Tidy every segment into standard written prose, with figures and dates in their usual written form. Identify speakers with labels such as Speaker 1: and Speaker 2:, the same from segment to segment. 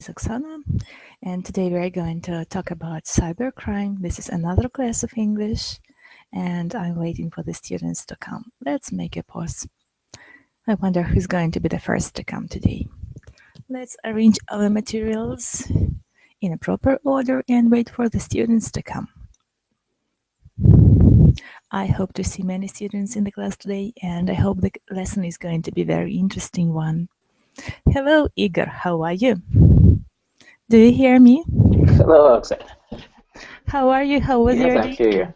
Speaker 1: Oksana, and today we're going to talk about cybercrime. This is another class of English, and I'm waiting for the students to come. Let's make a pause. I wonder who's going to be the first to come today. Let's arrange our materials in a proper order and wait for the students to come. I hope to see many students in the class today, and I hope the lesson is going to be a very interesting one. Hello, Igor. How are you? Do you hear me?
Speaker 2: Hello, Oksana.
Speaker 1: How are you? How was
Speaker 2: Yes,
Speaker 1: your
Speaker 2: I
Speaker 1: day?
Speaker 2: hear you.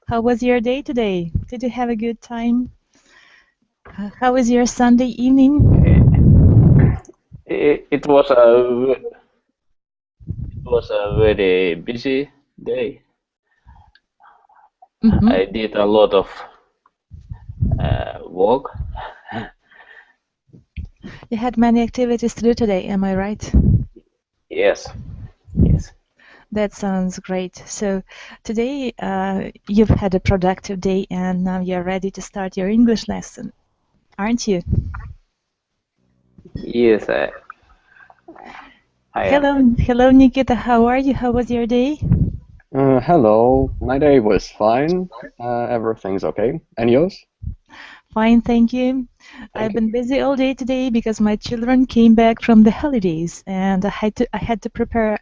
Speaker 1: How was your day today? Did you have a good time? How was your Sunday evening?
Speaker 2: It was a very busy day. I did a lot of work.
Speaker 1: You had many activities to do today, am I right?
Speaker 2: Yes, yes.
Speaker 1: That sounds great. So today you've had a productive day and now you're ready to start your English lesson, aren't you?
Speaker 2: Yes, I am.
Speaker 1: Hello, Nikita. How are you? How was your day?
Speaker 3: Hello, my day was fine. Everything's okay. And yours?
Speaker 1: Fine, thank you. I've been busy all day today because my children came back from the holidays and I had to prepare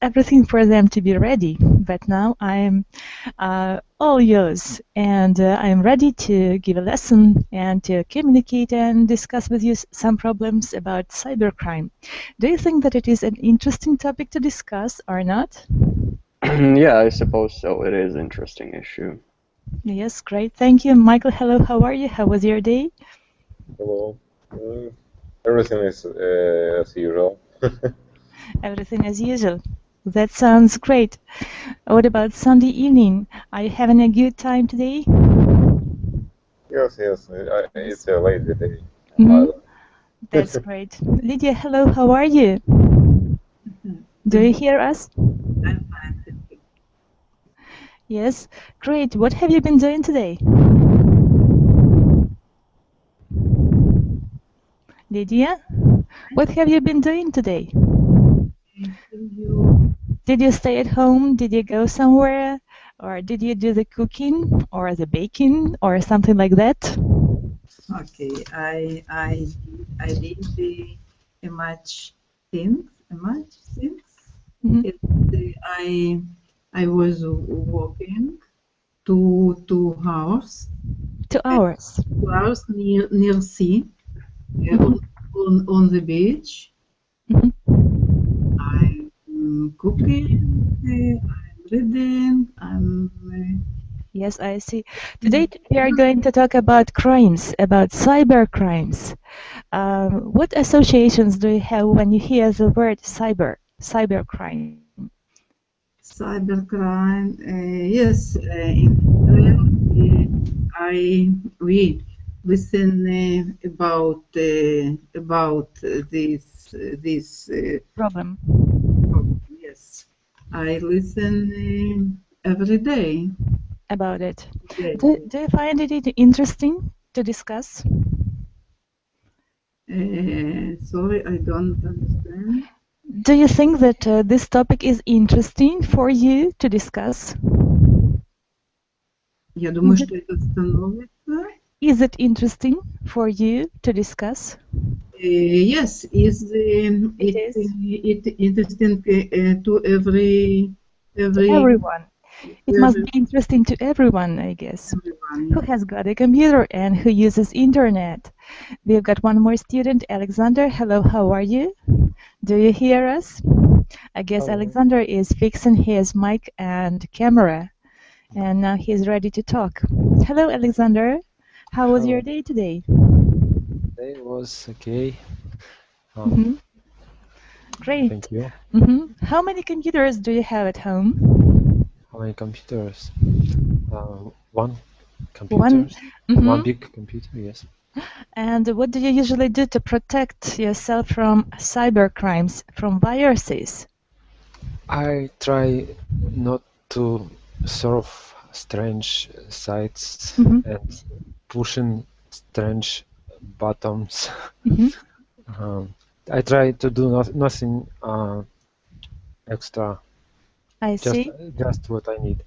Speaker 1: everything for them to be ready. But now I'm all yours and I'm ready to give a lesson and to communicate and discuss with you some problems about cybercrime. Do you think that it is an interesting topic to discuss or not?
Speaker 3: Yeah, I suppose so. It is an interesting issue.
Speaker 1: Yes, great. Thank you. Michael, hello. How are you? How was your day?
Speaker 4: Hello. Everything is as usual.
Speaker 1: Everything as usual. That sounds great. What about Sunday evening? Are you having a good time today?
Speaker 4: Yes, it's a lazy day.
Speaker 1: That's great. Lydia, hello. How are you? Do you hear us?
Speaker 5: I'm fine, thank you.
Speaker 1: Yes, great. What have you been doing today? Lydia, what have you been doing today? Did you stay at home? Did you go somewhere? Or did you do the cooking or the baking or something like that?
Speaker 5: Okay, I did much things.
Speaker 1: Mhm.
Speaker 5: I was walking 2 hours.
Speaker 1: 2 hours.
Speaker 5: 2 hours near sea,
Speaker 1: Mhm.
Speaker 5: on the beach.
Speaker 1: Mhm.
Speaker 5: I'm cooking. I'm reading.
Speaker 1: Yes, I see. Today we are going to talk about crimes, about cyber crimes. What associations do you have when you hear the word cybercrime?
Speaker 5: Cybercrime. Yes, we listen about this
Speaker 1: Problem.
Speaker 5: problem. Yes, I listen every day.
Speaker 1: About it.
Speaker 5: Yeah.
Speaker 1: Do you find it interesting to discuss?
Speaker 5: Sorry, I don't understand.
Speaker 1: Do you think that this topic is interesting for you to discuss?
Speaker 5: Я думаю, что это становится.
Speaker 1: Is it interesting for you to discuss?
Speaker 5: Yes, it interesting to
Speaker 1: Everyone. It must be interesting to everyone, I guess.
Speaker 5: everyone.
Speaker 1: Who has got a computer and who uses internet? We've got one more student, Alexander. Hello, how are you? Do you hear us? I guess
Speaker 6: Hello.
Speaker 1: Alexander is fixing his mic and camera, and now he's ready to talk. Hello, Alexander. How was your day today?
Speaker 6: Day was okay.
Speaker 1: Great.
Speaker 6: Thank you.
Speaker 1: How many computers do you have at home?
Speaker 6: How many computers? One computer. One big computer, yes.
Speaker 1: And what do you usually do to protect yourself from cyber crimes, from viruses?
Speaker 6: I try not to surf strange sites and pushing strange buttons. I try to do nothing extra.
Speaker 1: I see.
Speaker 6: Just what I need.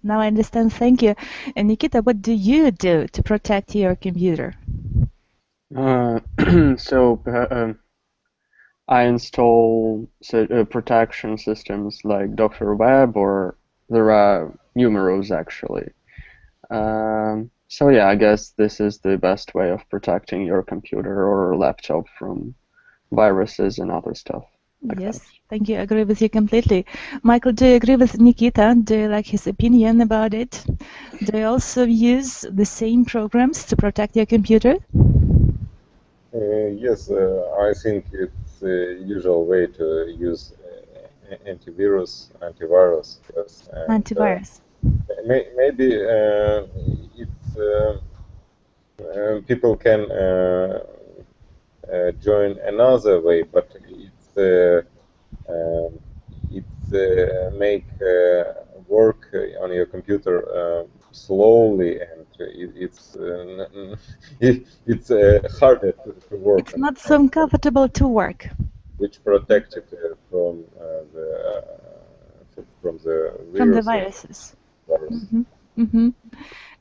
Speaker 1: Now I understand. Thank you. And Nikita, what do you do to protect your computer?
Speaker 3: I install protection systems like Dr. Web, or there are numerous actually. So yeah, I guess this is the best way of protecting your computer or laptop from viruses and other stuff. Like
Speaker 1: Yes,
Speaker 3: that.
Speaker 1: thank you. I agree with you completely. Michael, do you agree with Nikita? Do you like his opinion about it? Do you also use the same programs to protect your computer?
Speaker 4: Yes, I think it's a usual way to use antivirus. Yes, and,
Speaker 1: Antivirus.
Speaker 4: maybe people can join another way, but it's make work on your computer slowly, and it's harder to work.
Speaker 1: It's not so comfortable to work.
Speaker 4: Which protected from the
Speaker 1: viruses.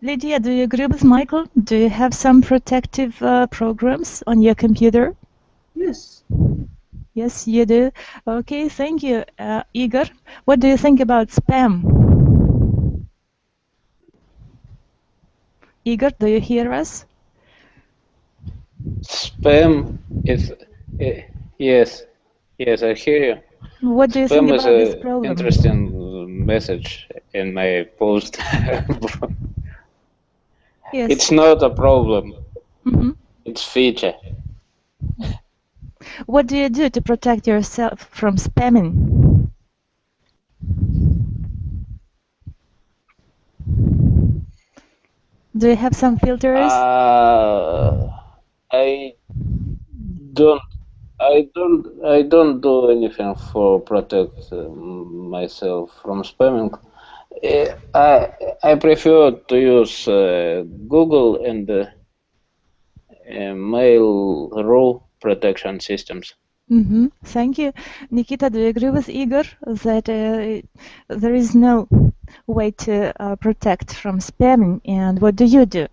Speaker 1: Lydia, do you agree with Michael? Do you have some protective programs on your computer?
Speaker 5: Yes.
Speaker 1: Yes, you do. Okay, thank you. Igor, what do you think about spam? Igor, do you hear us?
Speaker 2: Spam is yes, I hear you.
Speaker 1: What do you think about this
Speaker 2: Spam is
Speaker 1: problem?
Speaker 2: an interesting message in my post.
Speaker 1: Yes.
Speaker 2: It's not a problem. It's feature.
Speaker 1: What do you do to protect yourself from spamming? Do you have some filters?
Speaker 2: I don't do anything for protect myself from spamming. I prefer to use Google and Mail.ru protection systems.
Speaker 1: Thank you. Nikita, do you agree with Igor that there is no way to protect from spamming, and what do you do?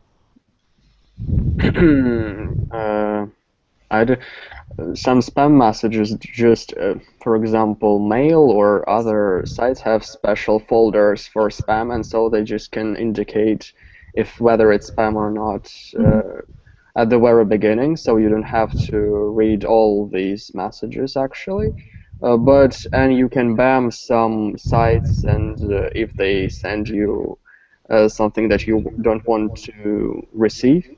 Speaker 3: Some spam messages just, for example, mail or other sites have special folders for spam, and so they just can indicate whether it's spam or not at the very beginning, so you don't have to read all these messages actually. And you can ban some sites, and if they send you something that you don't want to receive,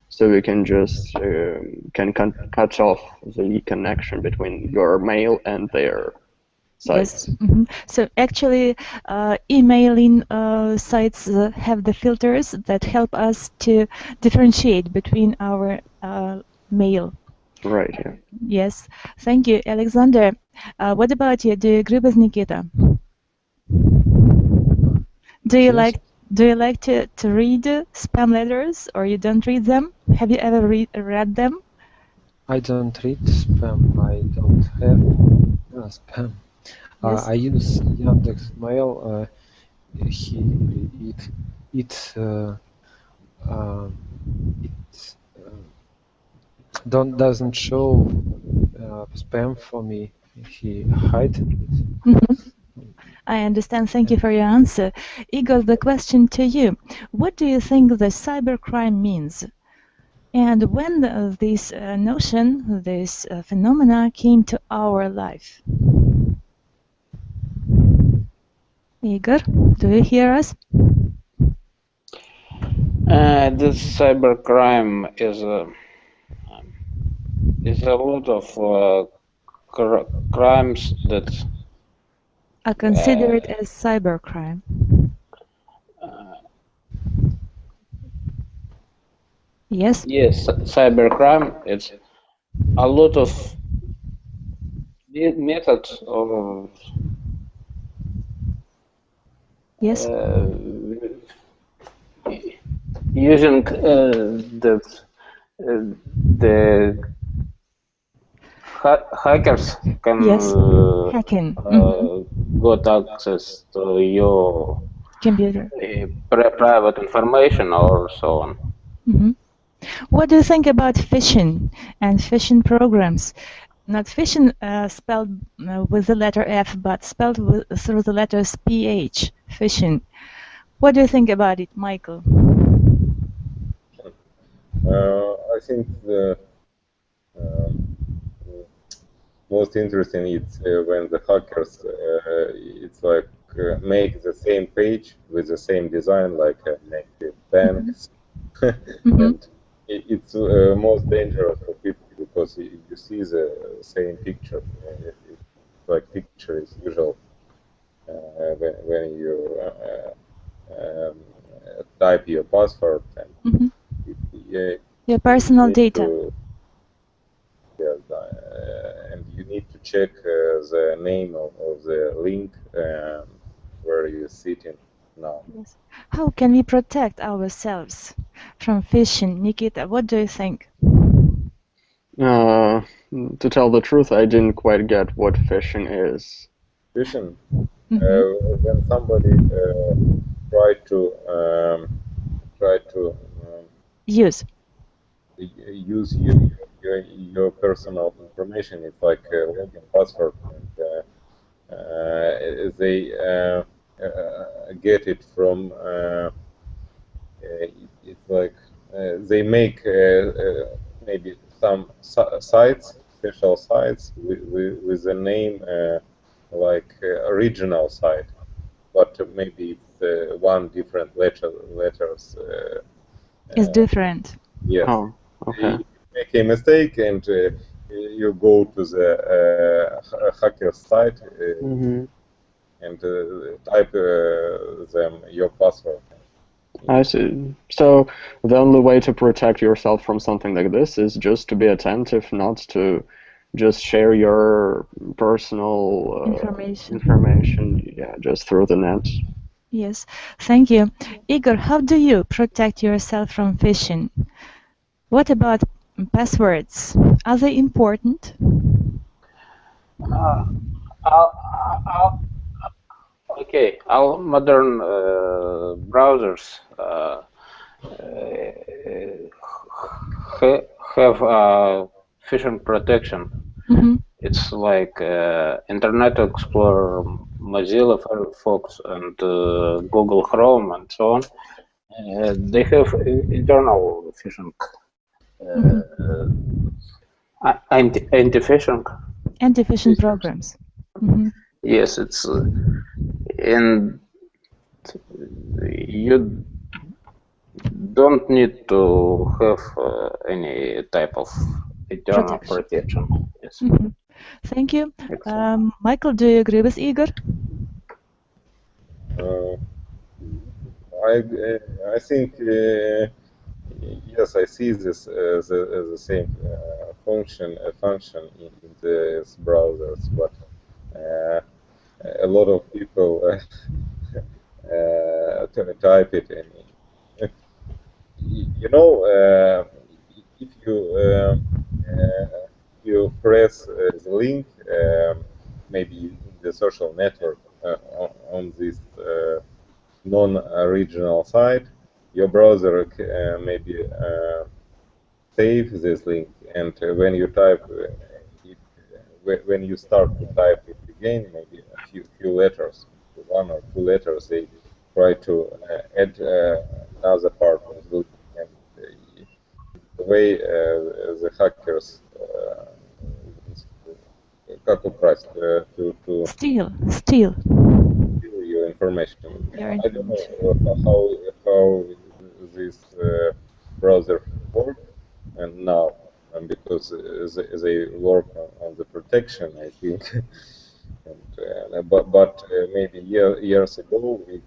Speaker 3: so you can just cut off the connection between your mail and their sites.
Speaker 1: Yes. So actually, emailing sites have the filters that help us to differentiate between our mail.
Speaker 3: Right. Yeah.
Speaker 1: Yes. Thank you, Alexander. What about you? Do you agree with Nikita? Do you
Speaker 6: Yes.
Speaker 1: like to read spam letters, or you don't read them? Have you ever read them?
Speaker 6: I don't read spam. I don't have spam.
Speaker 1: Yes.
Speaker 6: I use Yandex Mail. It doesn't show spam for me. He hides it.
Speaker 1: I understand. Thank you for your answer. Igor, the question to you. What do you think the cybercrime means? And when this notion, this phenomena came to our life? Igor, do you hear us?
Speaker 2: This cybercrime is a lot of crimes that
Speaker 1: I consider it as cybercrime. Yes?
Speaker 2: Yes, cybercrime. It's a lot of methods of
Speaker 1: Yes.
Speaker 2: Using the hackers can
Speaker 1: Yes, hacking.
Speaker 2: got access to your
Speaker 1: Computer.
Speaker 2: private information or so on.
Speaker 1: What do you think about phishing and phishing programs? Not phishing spelled with the letter F, but spelled through the letters PH, phishing. What do you think about it, Michael?
Speaker 4: I think the most interesting is when the hackers it's like make the same page with the same design, like make banks, and it's most dangerous for people because you see the same picture. It's like picture is usual when you type your password and
Speaker 1: Your personal data.
Speaker 4: And you need to check the name of the link where you're sitting now.
Speaker 1: Yes. How can we protect ourselves from phishing? Nikita, what do you think?
Speaker 3: To tell the truth, I didn't quite get what phishing is.
Speaker 4: Phishing, when somebody try to
Speaker 1: Use
Speaker 4: your personal information. It's like login password, and they get it from. It's like they make maybe some sites, special sites with the name like original site, but maybe it's one different letters.
Speaker 1: is different.
Speaker 4: Yes.
Speaker 3: Oh, okay.
Speaker 4: You make a mistake and you go to the hacker site and type them your password.
Speaker 3: I see. So the only way to protect yourself from something like this is just to be attentive, not to just share your personal information, yeah, just through the net.
Speaker 1: Yes, thank you. Igor, how do you protect yourself from phishing? What about passwords? Are they important?
Speaker 2: Okay, our modern browsers have phishing protection. It's like Internet Explorer, Mozilla Firefox, and Google Chrome, and so on. They have internal phishing, anti-phishing.
Speaker 1: Anti-phishing programs.
Speaker 2: Yes, it's and you don't need to have any type of internal protection. Yes.
Speaker 1: Thank you. Michael, do you agree with Igor?
Speaker 4: I think yes, I see this as the same function in these browsers, but a lot of people type it in. You know, if you press the link, maybe in the social network on this non-original site, your browser maybe save this link, and when you type it, when you start to type it again, maybe a few letters, 1 or 2 letters, they try to add another part of the link, and the way the hackers как украсть, to
Speaker 1: steal
Speaker 4: your information.
Speaker 1: Your
Speaker 4: I don't know how this browser work and now, because they work on the protection, I think. And, but maybe years ago it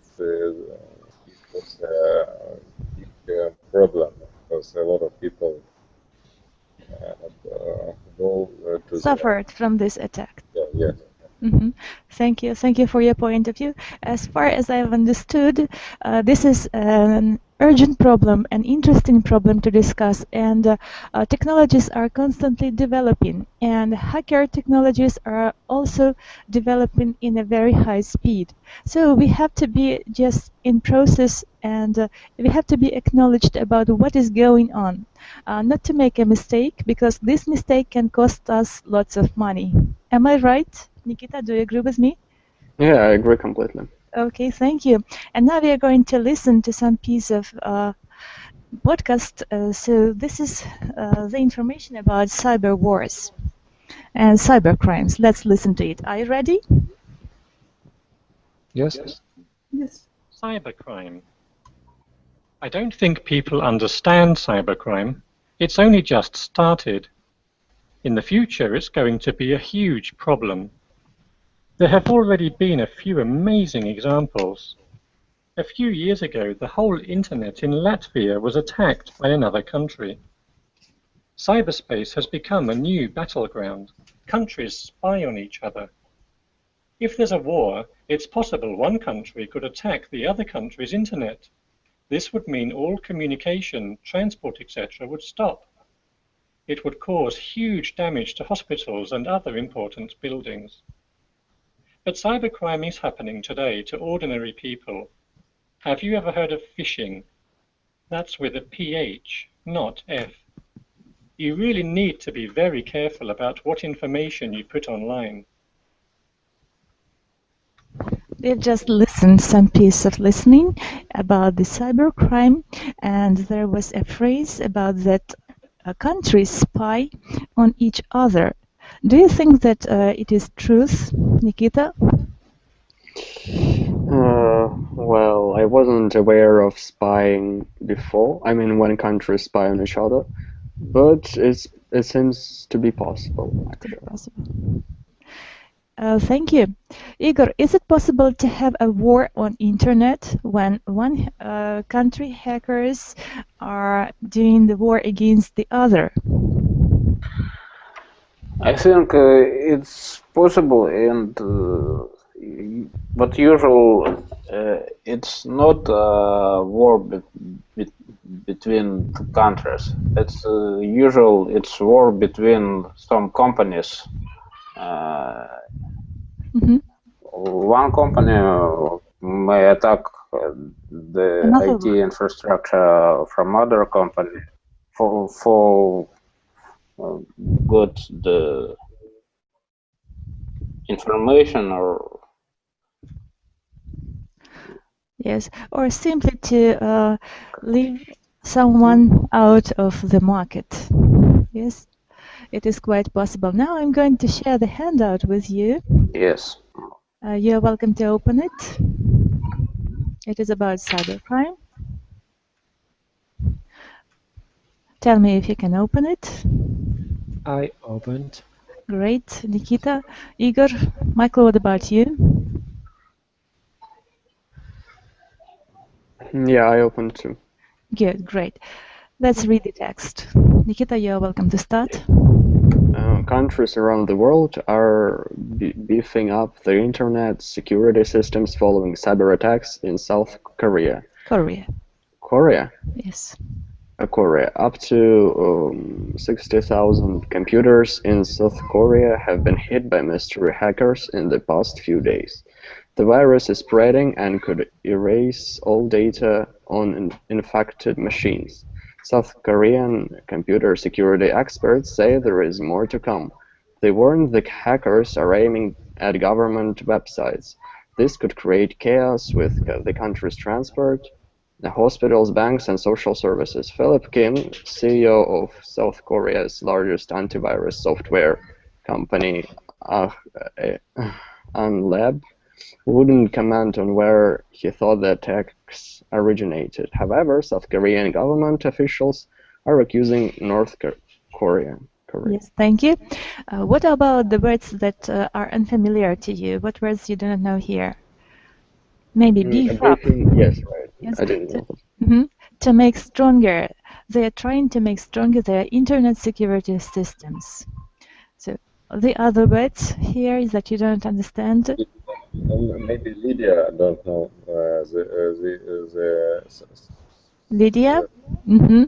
Speaker 4: was a big problem because a lot of people go to
Speaker 1: suffered from this attack.
Speaker 4: Yes.
Speaker 1: Thank you for your point of view. As far as I've understood, this is an urgent problem, an interesting problem to discuss, and technologies are constantly developing, and hacker technologies are also developing in a very high speed. So we have to be just in process, and we have to be acknowledged about what is going on, not to make a mistake, because this mistake can cost us lots of money. Am I right? Nikita, do you agree with me?
Speaker 3: Yeah, I agree completely.
Speaker 1: Okay, thank you. And now we are going to listen to some piece of podcast. So this is the information about cyber wars and cyber crimes. Let's listen to it. Are you ready?
Speaker 6: Yes.
Speaker 5: Yes.
Speaker 7: Cybercrime. I don't think people understand cybercrime. It's only just started. In the future, it's going to be a huge problem. There have already been a few amazing examples. A few years ago, the whole internet in Latvia was attacked by another country. Cyberspace has become a new battleground. Countries spy on each other. If there's a war, it's possible one country could attack the other country's internet. This would mean all communication, transport, etc. would stop. It would cause huge damage to hospitals and other important buildings. But cybercrime is happening today to ordinary people. Have you ever heard of phishing? That's with a PH, not F. You really need to be very careful about what information you put online.
Speaker 1: We've just listened some piece of listening about the cybercrime, and there was a phrase about that countries spy on each other. Do you think that it is truth, Nikita?
Speaker 3: Well, I wasn't aware of spying before. I mean, when countries spy on each other, but it seems to be possible, actually.
Speaker 1: Thank you. Igor, is it possible to have a war on internet when one country hackers are doing the war against the other?
Speaker 2: I think it's possible, and but usually it's not a war between two countries. It's it's war between some companies. One company may attack the IT infrastructure from other company for got the information or
Speaker 1: yes, or simply to leave someone out of the market. Yes, it is quite possible. Now I'm going to share the handout with you.
Speaker 2: yes.
Speaker 1: You're welcome to open it. It is about cybercrime. Tell me if you can open it.
Speaker 6: I opened.
Speaker 1: Great, Nikita. Igor, Michael, what about you?
Speaker 3: Yeah, I opened too.
Speaker 1: Good, great. Let's read the text. Nikita, you're welcome to start.
Speaker 3: Countries around the world are beefing up their internet security systems following cyber attacks in South Korea.
Speaker 1: Korea.
Speaker 3: Korea?
Speaker 1: Yes.
Speaker 3: Korea. Up to 60,000 computers in South Korea have been hit by mystery hackers in the past few days. The virus is spreading and could erase all data on infected machines. South Korean computer security experts say there is more to come. They warn the hackers are aiming at government websites. This could create chaos with the country's transport, the hospitals, banks, and social services. Philip Kim, CEO of South Korea's largest antivirus software company, Unlab, wouldn't comment on where he thought the attacks originated. However, South Korean government officials are accusing North Korea.
Speaker 1: Yes, thank you. What about the words that are unfamiliar to you? What words you do not know here? Maybe beef up.
Speaker 3: Yes, right.
Speaker 1: Yes.
Speaker 3: I didn't know.
Speaker 1: To make stronger. They are trying to make stronger their internet security systems. So the other words here is that you don't understand.
Speaker 4: Maybe Lydia don't know the
Speaker 1: Lydia? Mm-hmm.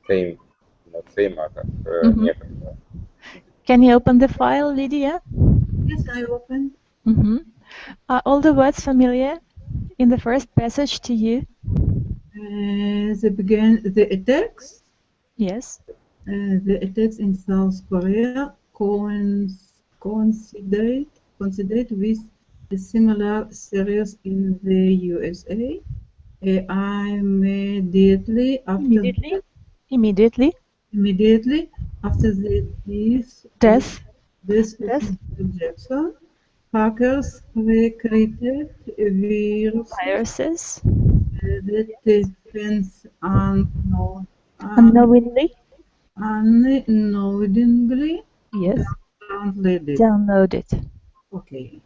Speaker 4: Same, not same, а как некоторые.
Speaker 1: Can you open the file, Lydia?
Speaker 5: Yes, I open.
Speaker 1: Mm-hmm. Are all the words familiar in the first passage to you?
Speaker 5: The attacks.
Speaker 1: Yes.
Speaker 5: The attacks in South Korea coincided with a similar series in the USA. Immediately after the death of Michael Jackson, hackers created viruses that defense
Speaker 1: Unknowingly?
Speaker 5: unknowingly
Speaker 1: Yes.
Speaker 5: downloaded.
Speaker 1: Downloaded.
Speaker 5: Okay.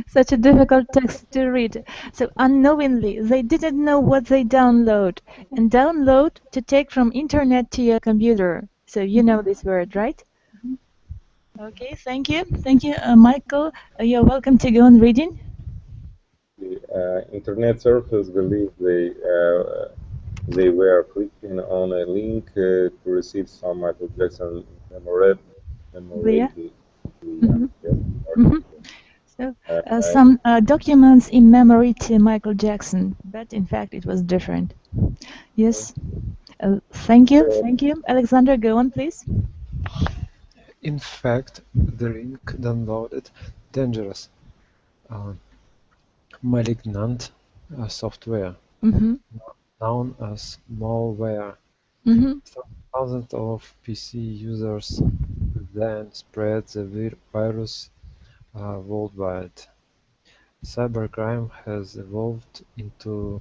Speaker 1: Such a difficult text to read. So unknowingly, they didn't know what they download. And download to take from internet to your computer. So you know this word, right? Okay, thank you. Thank you, Michael. You're welcome to go on reading.
Speaker 4: The internet surfers believe they were clicking on a link to receive some Michael Jackson memorabilia.
Speaker 1: So some documents in memory to Michael Jackson, but in fact it was different. Yes. Thank you. Thank you. Alexander, go on, please.
Speaker 6: In fact, the link downloaded dangerous, malignant software known as malware. Thousands of PC users then spread the virus worldwide. Cybercrime has evolved into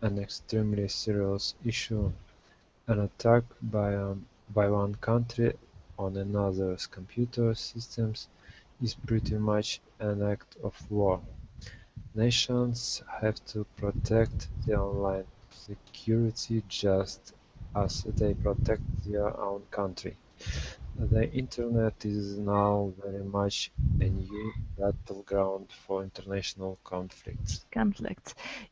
Speaker 6: an extremely serious issue. An attack by one country on another's computer systems is pretty much an act of war. Nations have to protect their online security just as they protect their own country. The internet is now very much a new battleground for international conflicts.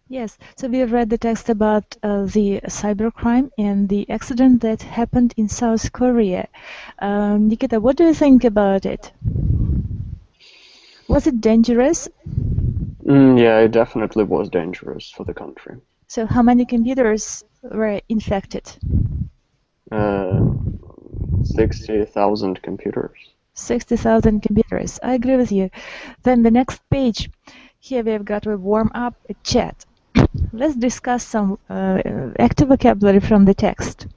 Speaker 1: Yes, so we read the text about the cybercrime and the accident that happened in South Korea. Nikita, what do you think about it? Was it dangerous?
Speaker 3: Yeah, it definitely was dangerous for the country.
Speaker 1: So how many computers were infected?
Speaker 3: 60,000 computers.
Speaker 1: 60,000 computers. I agree with you. Then the next page. Here we have got a warm-up chat. Let's discuss some active vocabulary from the text.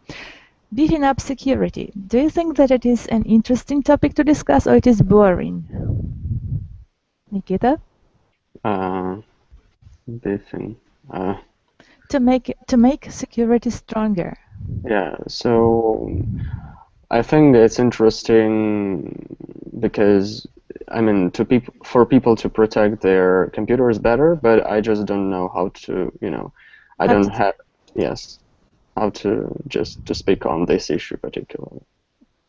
Speaker 1: Beefing up security. Do you think that it is an interesting topic to discuss or it is boring? Nikita?
Speaker 3: Beefing.
Speaker 1: To make security stronger.
Speaker 3: Yeah, so I think it's interesting because I mean for people to protect their computers better, but I just don't know how to, I don't have how to speak on this issue particularly.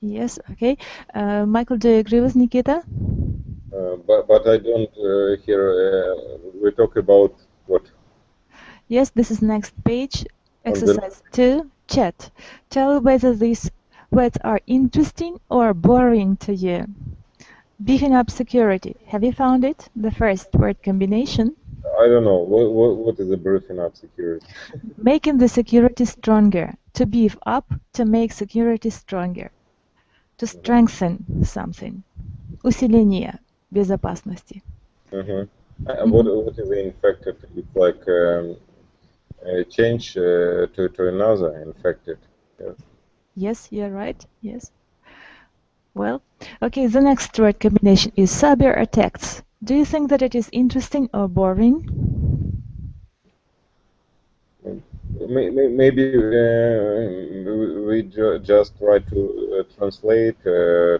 Speaker 1: Yes, okay. Michael, do you agree with Nikita?
Speaker 4: But I don't hear. We talk about what?
Speaker 1: Yes, this is next page. Exercise 2, chat. Tell whether these words are interesting or boring to you. Beefing up security. Have you found it? The first word combination.
Speaker 4: I don't know. What is the beefing up security?
Speaker 1: Making the security stronger. To beef up, to make security stronger. To strengthen something. Усиление безопасности.
Speaker 4: What is infected? It's like a change to another infected.
Speaker 1: Yes, you're right. Yes. Well, okay, the next word combination is cyber attacks. Do you think that it is interesting or boring?
Speaker 4: Maybe we just try to translate to.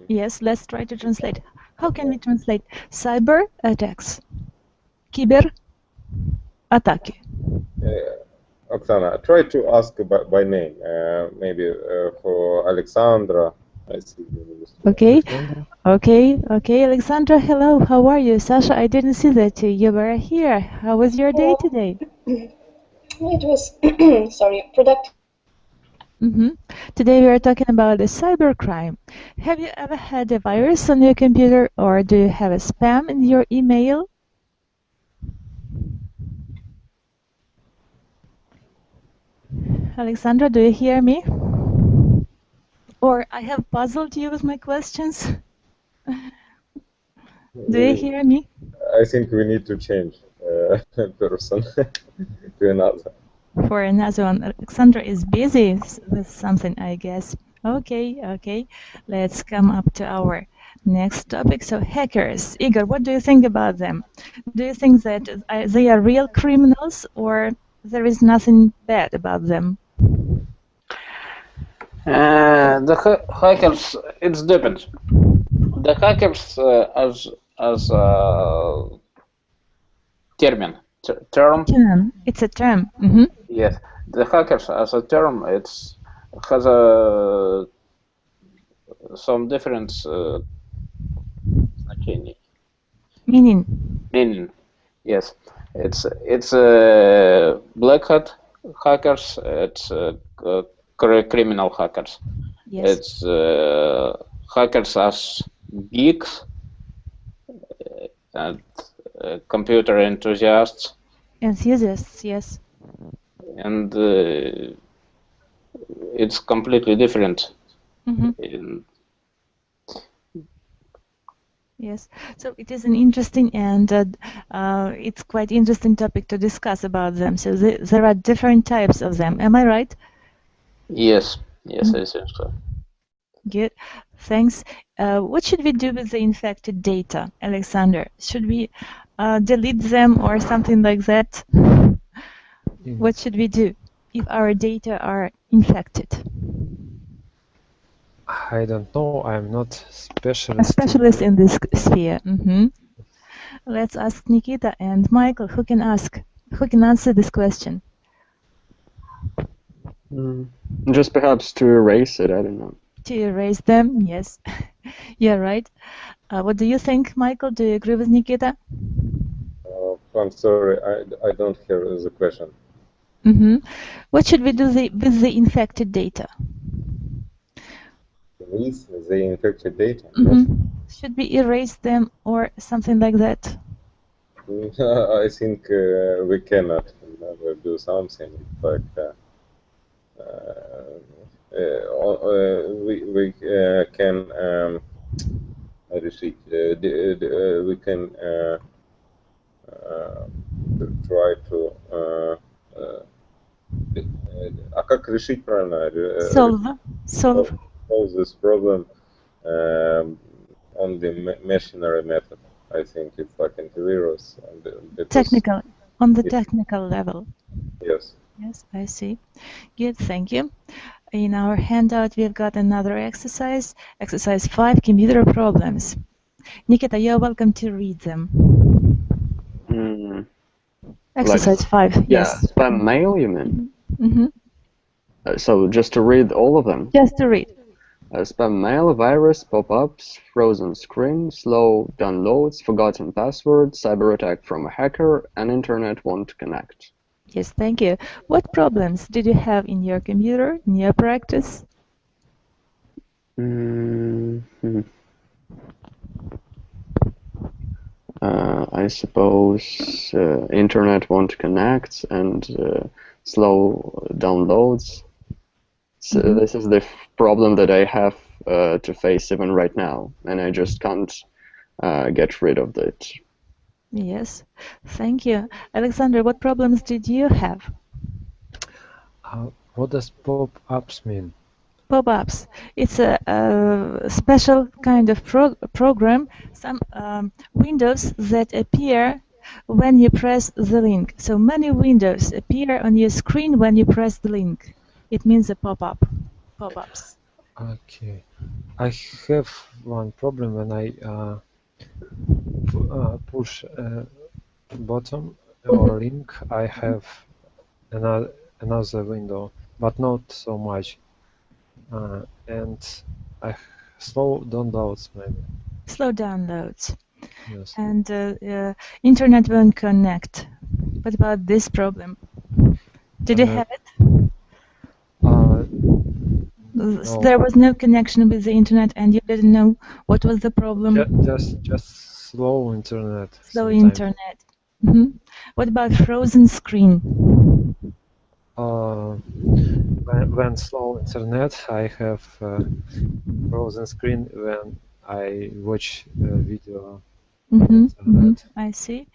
Speaker 1: Yes, let's try to translate. How can we translate cyber attacks? Кибер атаки.
Speaker 4: Oksana, try to ask by name. Maybe for Alexandra. I see.
Speaker 1: Okay, Alexandra, hello, how are you? Sasha, I didn't see that you were here. How was your day today?
Speaker 8: It was, sorry, product.
Speaker 1: Today we are talking about the cybercrime. Have you ever had a virus on your computer, or do you have a spam in your email? Alexandra, do you hear me? Or I have puzzled you with my questions? Do you hear me?
Speaker 4: I think we need to change person to another.
Speaker 1: For another one. Alexandra is busy with something, I guess. Okay. Let's come up to our next topic. So hackers. Igor, what do you think about them? Do you think that they are real criminals, or there is nothing bad about them?
Speaker 2: The hackers, it depends. The hackers as a term.
Speaker 1: It's a term.
Speaker 2: Yes, the hackers as a term, has some different meaning. Yes, it's black hat hackers. It's criminal hackers.
Speaker 1: Yes.
Speaker 2: It's hackers as geeks and computer enthusiasts.
Speaker 1: Enthusiasts, yes.
Speaker 2: And it's completely different.
Speaker 1: Yes, so it is an interesting and it's quite interesting topic to discuss about them. So there are different types of them. Am I right?
Speaker 2: Yes, I think so.
Speaker 1: Good, thanks. What should we do with the infected data, Alexander? Should we delete them or something like that? What should we do if our data are infected?
Speaker 6: I don't know. I'm not
Speaker 1: A specialist in this sphere. Let's ask Nikita and Michael. Who can answer this question?
Speaker 3: Just perhaps to erase it. I don't know.
Speaker 1: To erase them, yes. Yeah, right. What do you think, Michael? Do you agree with Nikita?
Speaker 4: I'm sorry, I don't hear the question.
Speaker 1: What should we do with the infected data?
Speaker 4: With the infected data?
Speaker 1: Should we erase them or something like that?
Speaker 4: I think we cannot never do something like we can we can try to как решить правильно?
Speaker 1: Solve
Speaker 4: this problem on the machinery method. I think it's like antivirus.
Speaker 1: Technical, on the technical level.
Speaker 4: Yes.
Speaker 1: Yes, I see. Good, thank you. In our handout, we've got another exercise, exercise 5, computer problems. Nikita, you're welcome to read them. Exercise 5, yes.
Speaker 3: Spam mail, you mean? So just to read all of them?
Speaker 1: Just to read.
Speaker 3: Spam mail, virus, pop-ups, frozen screen, slow downloads, forgotten password, cyber attack from a hacker, and internet won't connect.
Speaker 1: Yes, thank you. What problems did you have in your computer, in your practice?
Speaker 3: I suppose internet won't connect and slow downloads. So this is the problem that I have to face even right now, and I just can't get rid of it.
Speaker 1: Yes, thank you. Alexander, what problems did you have?
Speaker 6: What does pop-ups mean?
Speaker 1: Pop-ups. It's a special kind of program, some windows that appear when you press the link. So many windows appear on your screen when you press the link. It means a pop-ups.
Speaker 6: Okay. I have one problem when I push a button or link. I have another window, but not so much. And I slow downloads maybe.
Speaker 1: Slow downloads.
Speaker 6: Yes.
Speaker 1: And internet won't connect. What about this problem? Did you have it?
Speaker 6: No.
Speaker 1: There was no connection with the internet, and you didn't know what was the problem.
Speaker 6: Just slow internet.
Speaker 1: Slow
Speaker 6: sometimes.
Speaker 1: internet. What about frozen screen?
Speaker 6: When slow internet, I have frozen screen when I watch video.
Speaker 1: I see.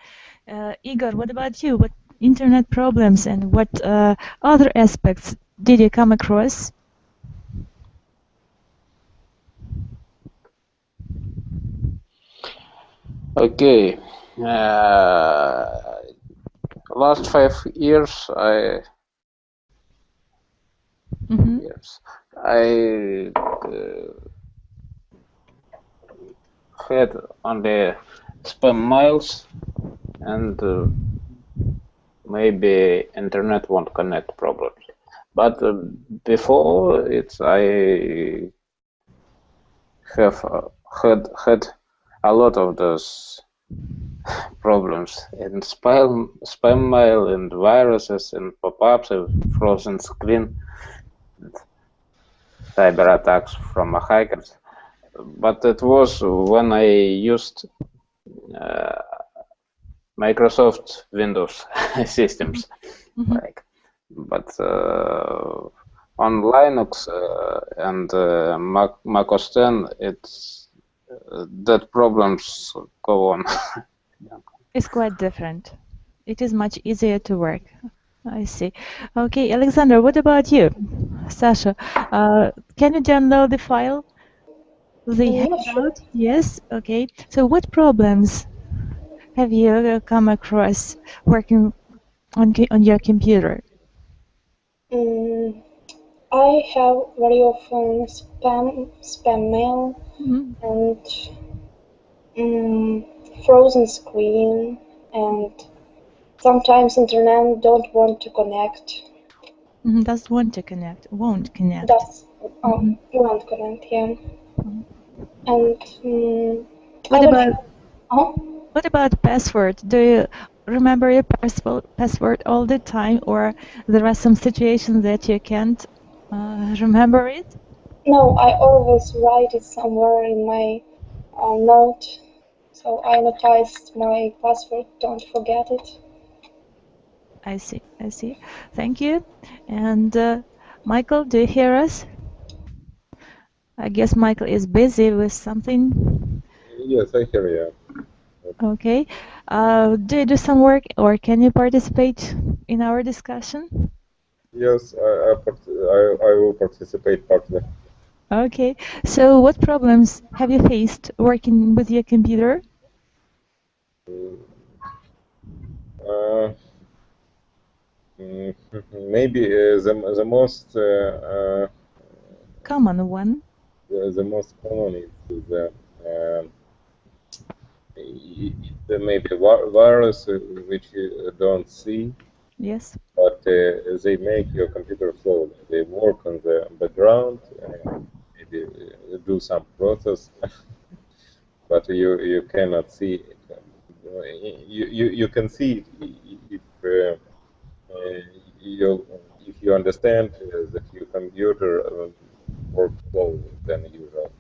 Speaker 1: Igor, what about you? What internet problems and what other aspects did you come across?
Speaker 2: Okay. Last 5 years, I had only spam mails, and maybe internet won't connect problems. But before it, I have had a lot of those problems in spam mail, and viruses, and pop-ups, and frozen screen, and cyber attacks from hackers. But it was when I used Microsoft Windows systems, but on Linux and Mac OS X, it's that problems go on.
Speaker 1: It's quite different. It is much easier to work. I see. Okay, Alexander, what about you? Sasha, can you download the file? The handout? Yes? Okay. So what problems have you come across working on your computer?
Speaker 8: I have very often spam mail and frozen screen, and sometimes internet don't want to connect.
Speaker 1: Does want to connect? Won't connect.
Speaker 8: Won't connect, yeah. And
Speaker 1: what about password? Do you remember your password all the time, or there are some situations that you can't remember it?
Speaker 8: No, I always write it somewhere in my note, so I noticed my password. Don't forget it.
Speaker 1: I see. I see. Thank you. And Michael, do you hear us? I guess Michael is busy with something.
Speaker 4: Yes, I hear you.
Speaker 1: Okay. Do you do some work, or can you participate in our discussion?
Speaker 4: Yes, I will participate partly.
Speaker 1: Okay. So what problems have you faced working with your computer?
Speaker 4: Maybe the most
Speaker 1: common one.
Speaker 4: The most common is maybe virus which you don't see.
Speaker 1: Yes.
Speaker 4: But they make your computer slow. They work on the background, maybe do some process, but you cannot see it. You can see it if you understand that your computer works slowly than usual.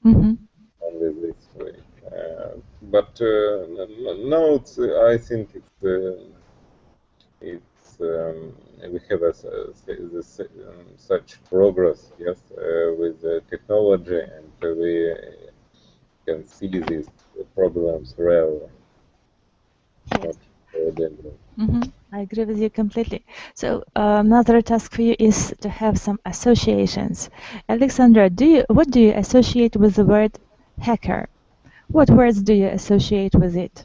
Speaker 4: Only this way. But no, I think we have such progress, yes, with technology, and we can see these problems rarely.
Speaker 1: Yes. I agree with you completely. So another task for you is to have some associations. Alexandra, what do you associate with the word hacker? What words do you associate with it?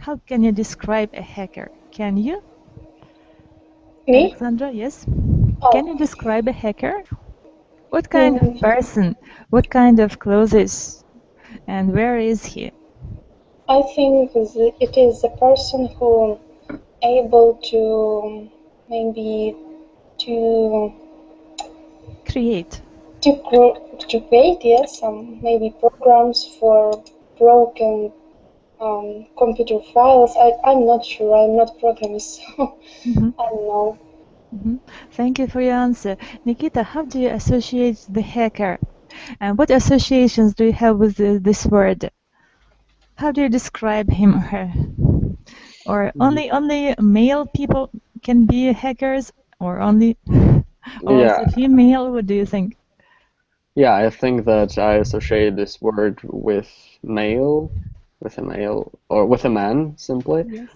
Speaker 1: How can you describe a hacker? Can you?
Speaker 8: Me?
Speaker 1: Alexandra, yes? Can you describe a hacker? What kind of person? What kind of clothes? And where is he?
Speaker 8: I think it is a person who able to maybe to
Speaker 1: create.
Speaker 8: To create, yes, some maybe programs for broken computer files. I'm not sure. I'm not programmer, so I don't know.
Speaker 1: Thank you for your answer. Nikita, how do you associate the hacker? And what associations do you have with this word? How do you describe him or her? Or only male people can be hackers, or only also female? What do you think?
Speaker 3: Yeah, I think that I associate this word with male, with a male, or with a man simply,
Speaker 1: Yes.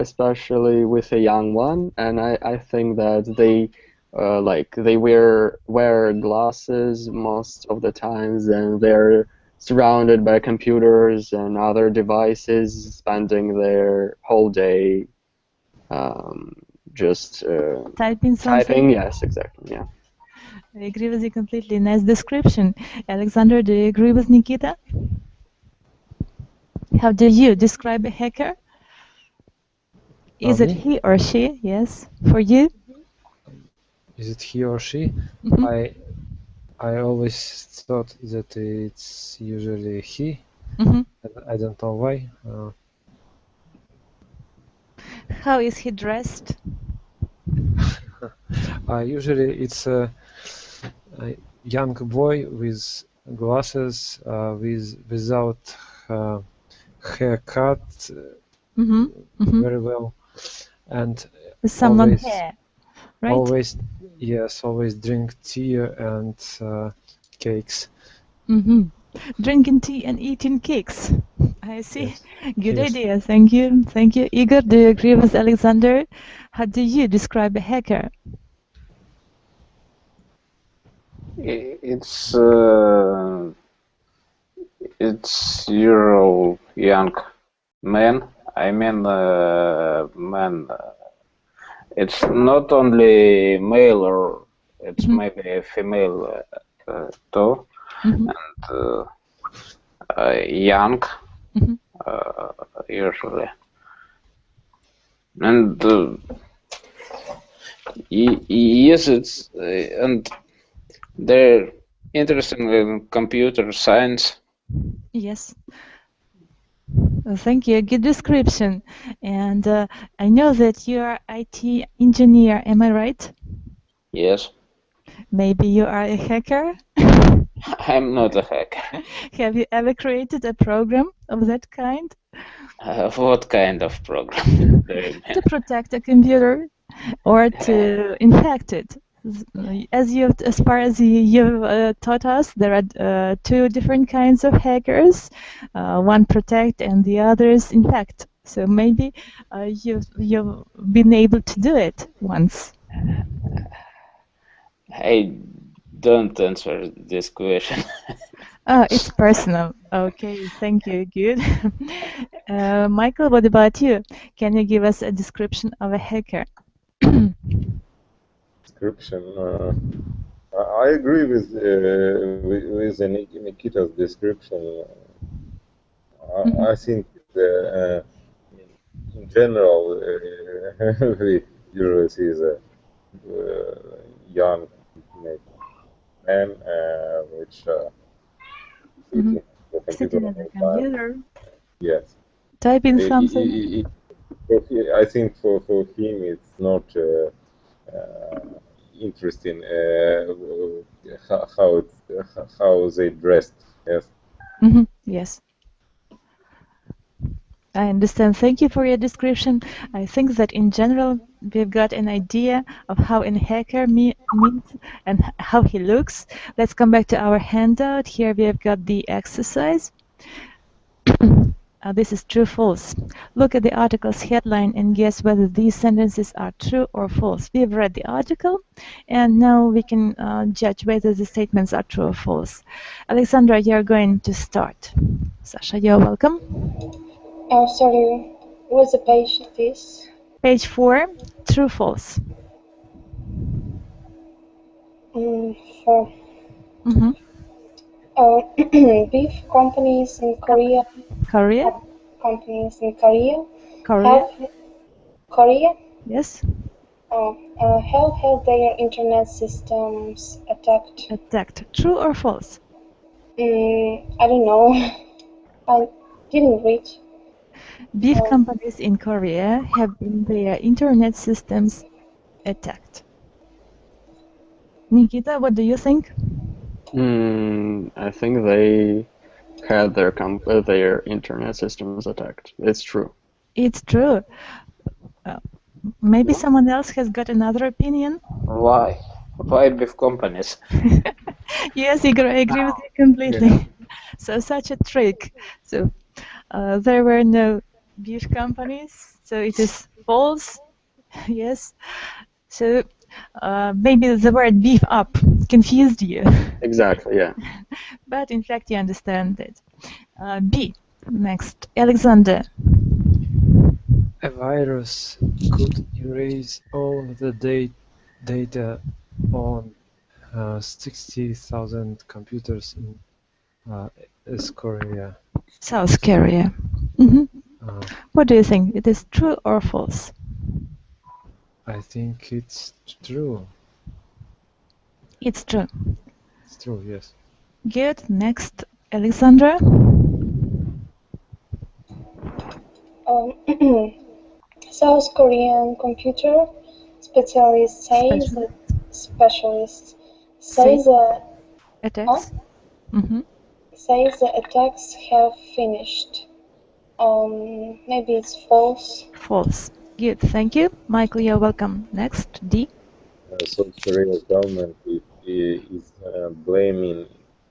Speaker 3: especially with a young one. And I think that they they wear glasses most of the times, and they're surrounded by computers and other devices, spending their whole day just
Speaker 1: Typing something?
Speaker 3: typing. Yes, exactly. Yeah.
Speaker 1: I agree with you completely. Nice description. Alexander, do you agree with Nikita? How do you describe a hacker? Is it he or she? Yes. For you?
Speaker 6: Is it he or she? I always thought that it's usually he. I don't know why.
Speaker 1: How is he dressed?
Speaker 6: Usually it's a young boy with glasses, without haircut, very well, and
Speaker 1: with some long
Speaker 6: always,
Speaker 1: hair, right?
Speaker 6: always drink tea and cakes.
Speaker 1: Drinking tea and eating cakes. I see.
Speaker 6: Yes.
Speaker 1: Good
Speaker 6: Yes.
Speaker 1: idea. Thank you. Thank you. Igor, do you agree with Alexander? How do you describe a hacker?
Speaker 2: It's usual young men. I mean, men. It's not only male, or it's maybe female too, and young usually, and yes, it's and they're interested in computer science.
Speaker 1: Yes. Thank you. Good description. And I know that you are IT engineer. Am I right?
Speaker 2: Yes.
Speaker 1: Maybe you are a hacker?
Speaker 2: I'm not a hacker.
Speaker 1: Have you ever created a program of that kind?
Speaker 2: What kind of program do you mean?
Speaker 1: To protect a computer or to infect it. As far as you've taught us, there are two different kinds of hackers. One protect and the others infect. So maybe you've been able to do it once.
Speaker 2: I don't answer this question.
Speaker 1: Oh, it's personal. Okay, thank you. Good. Michael, what about you? Can you give us a description of a hacker?
Speaker 4: Description. I agree with Nikita's description. I think in general we usually see the young man which
Speaker 1: sitting at the computer.
Speaker 4: Yes.
Speaker 1: Typing something.
Speaker 4: I think for him it's not interesting how they dressed. Yes.
Speaker 1: Yes. I understand. Thank you for your description. I think that in general we've got an idea of how a hacker means and how he looks. Let's come back to our handout. Here we have got the exercise. This is true, false. Look at the article's headline and guess whether these sentences are true or false. We've read the article and now we can judge whether the statements are true or false. Alexandra, you're going to start. Sasha, you're welcome.
Speaker 8: Oh, sorry. What's the page this?
Speaker 1: Page 4, true, false.
Speaker 8: 4. Beef companies in Korea.
Speaker 1: Korea?
Speaker 8: Companies in Korea.
Speaker 1: Korea?
Speaker 8: Korea?
Speaker 1: Yes.
Speaker 8: Have had their internet systems attacked.
Speaker 1: Attacked. True or false?
Speaker 8: I don't know. I didn't read.
Speaker 1: Beef companies in Korea have been their internet systems attacked. Nikita, what do you think?
Speaker 3: I think they had their internet systems attacked. It's true.
Speaker 1: It's true. Maybe someone else has got another opinion?
Speaker 2: Why? Why beef companies?
Speaker 1: Yes, Igor, I agree with you completely. Yeah. So such a trick. So there were no beef companies, so it is false. Yes. So maybe the word beef up confused you.
Speaker 3: Exactly, yeah.
Speaker 1: But in fact, you understand it. B. Next, Alexander.
Speaker 6: A virus could erase all the data on 60,000 computers in South Korea.
Speaker 1: South Korea. What do you think? It is true or false?
Speaker 6: I think it's true.
Speaker 1: It's true.
Speaker 6: It's true, yes.
Speaker 1: Good. Next, Alexandra.
Speaker 8: South Korean computer specialists say the
Speaker 1: attacks.
Speaker 8: Say the attacks have finished. Maybe it's false.
Speaker 1: False. Good. Thank you, Michael. You're welcome. Next, D.
Speaker 4: South Korea's government is blaming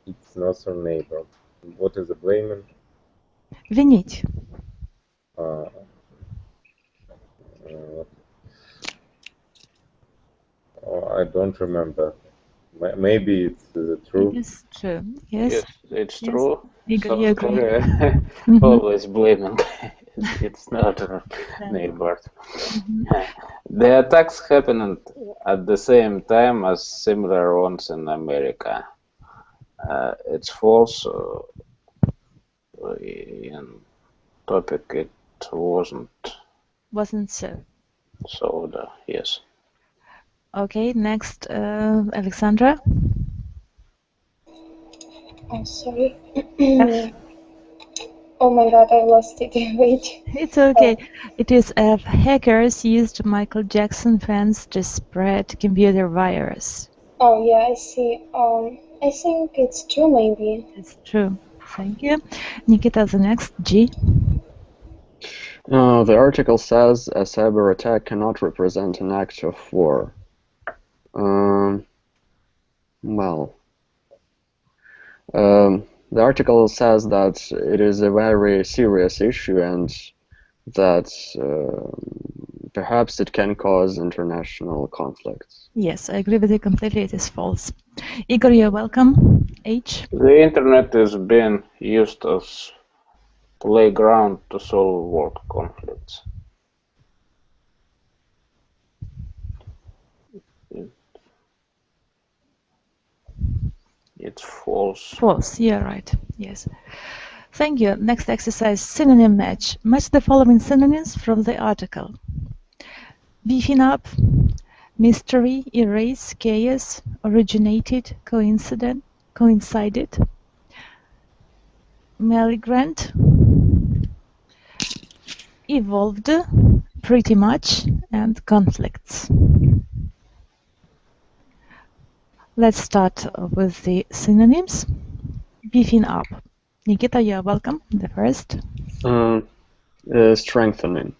Speaker 4: its northern neighbor. What is the blaming?
Speaker 1: Винить.
Speaker 4: I don't remember. Maybe it's true.
Speaker 1: It is true. Yes.
Speaker 2: Yes, it's true.
Speaker 1: Igor,
Speaker 2: South Korea always blaming its northern neighbors. The attacks happened at the same time as similar ones in America. It's false. In topic, it wasn't.
Speaker 1: Wasn't so.
Speaker 2: So, yes.
Speaker 1: Okay, next, Alexandra.
Speaker 8: I'm sorry. Oh my god, I lost it. Wait.
Speaker 1: It's okay. It is hackers used Michael Jackson fans to spread computer virus.
Speaker 8: Oh yeah, I see. I think it's true, maybe.
Speaker 1: It's true. Thank you. Nikita, the next, G.
Speaker 3: The article says a cyber attack cannot represent an act of war. The article says that it is a very serious issue and that perhaps it can cause international conflicts.
Speaker 1: Yes, I agree with you completely. It is false. Igor, you're welcome. H.
Speaker 2: The internet is being used as playground to solve world conflicts. It's false.
Speaker 1: False, you're right. Yes. Thank you. Next exercise, synonym match. Match the following synonyms from the article. Beefing up, mystery, erase, chaos, originated, coincided, malignant, evolved, pretty much, and conflicts. Let's start with the synonyms. Beefing up. Nikita, you're welcome. The first.
Speaker 3: Strengthening.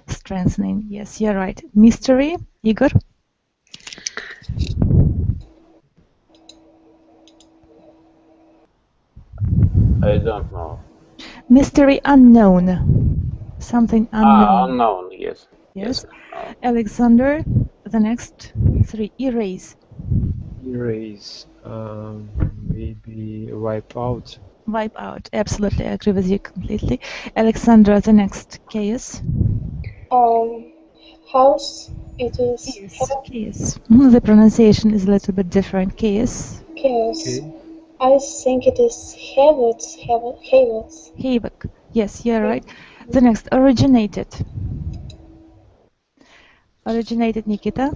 Speaker 1: Strengthening. Yes, you're right. Mystery. Igor.
Speaker 2: I don't know.
Speaker 1: Mystery, unknown. Something unknown.
Speaker 2: Unknown, yes.
Speaker 1: Yes. Alexander, the next 3. Erase.
Speaker 6: Erase. Maybe wipe out.
Speaker 1: Wipe out. Absolutely, I agree with you completely. Alexandra, the next. Chaos.
Speaker 8: House. It is
Speaker 1: chaos. The pronunciation is a little bit different. Chaos.
Speaker 8: Chaos. Okay. I think it is havoc.
Speaker 1: Havoc. Yes, you're right. The next, originated. Originated, Nikita.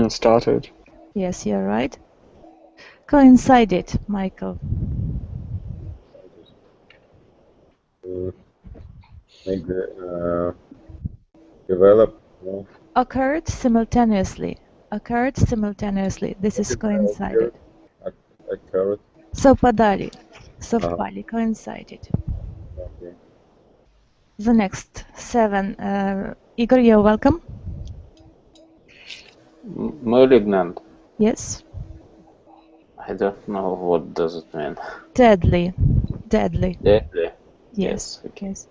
Speaker 3: Started.
Speaker 1: Yes, you're right. Coincided, Michael.
Speaker 4: maybe develop, no?
Speaker 1: Occurred simultaneously. Occurred simultaneously. This is coincided.
Speaker 4: Occurred.
Speaker 1: Совпадали. Совпали. Coincided.
Speaker 4: Okay.
Speaker 1: The next 7. Igor, you're welcome.
Speaker 2: Malignant.
Speaker 1: Yes.
Speaker 2: I don't know what does it mean.
Speaker 1: Deadly. Deadly.
Speaker 2: Deadly.
Speaker 1: Yes.
Speaker 2: Okay.
Speaker 1: Yes.